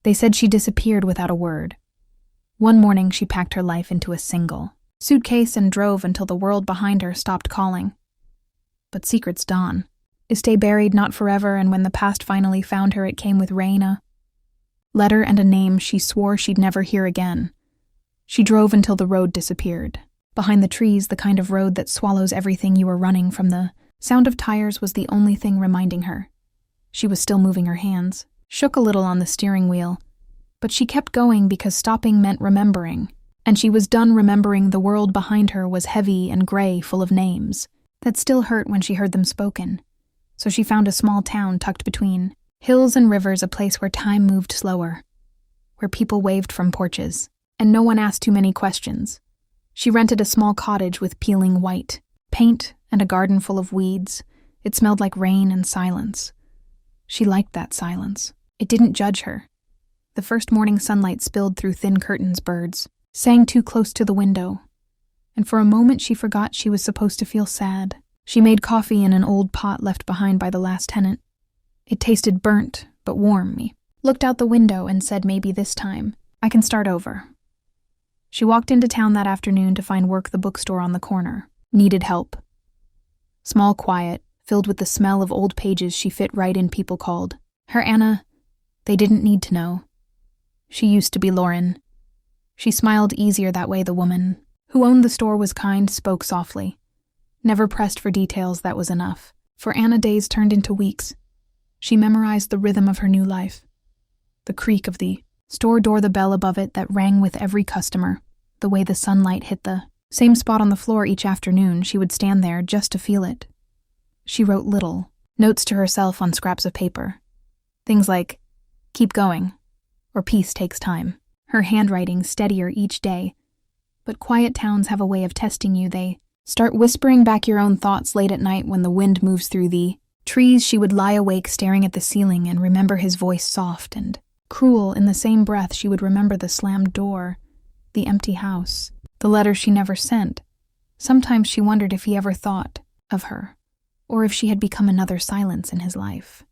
They said she disappeared without a word. One morning, she packed her life into a single suitcase and drove until the world behind her stopped calling. But secrets dawn. They stay buried not forever, and when the past finally found her, it came with rain, a letter and a name she swore she'd never hear again. She drove until the road disappeared. Behind the trees, the kind of road that swallows everything you were running from, the sound of tires was the only thing reminding her. She was still moving her hands, shook a little on the steering wheel, but she kept going because stopping meant remembering, and she was done remembering. The world behind her was heavy and gray, full of names that still hurt when she heard them spoken. So she found a small town tucked between hills and rivers, a place where time moved slower, where people waved from porches, and no one asked too many questions. She rented a small cottage with peeling white paint and a garden full of weeds. It smelled like rain and silence. She liked that silence. It didn't judge her. The first morning sunlight spilled through thin curtains. Birds sang too close to the window, and for a moment she forgot she was supposed to feel sad. She made coffee in an old pot left behind by the last tenant. It tasted burnt, but warm. Me looked out the window and said, maybe this time I can start over. She walked into town that afternoon to find work. The bookstore on the corner needed help. Small, quiet, filled with the smell of old pages. She fit right in. People called her Anna. They didn't need to know. She used to be Lauren. She smiled easier that way. The woman who owned the store was kind, spoke softly, never pressed for details. That was enough. For Anna, days turned into weeks. She memorized the rhythm of her new life. The creak of the store door, the bell above it that rang with every customer, the way the sunlight hit the same spot on the floor each afternoon. She would stand there just to feel it. She wrote little notes to herself on scraps of paper. Things like, keep going, or peace takes time. Her handwriting steadier each day. But quiet towns have a way of testing you. They start whispering back your own thoughts late at night when the wind moves through the trees. She would lie awake staring at the ceiling and remember his voice, soft and cruel. In the same breath, she would remember the slammed door, the empty house, the letter she never sent. Sometimes she wondered if he ever thought of her, or if she had become another silence in his life.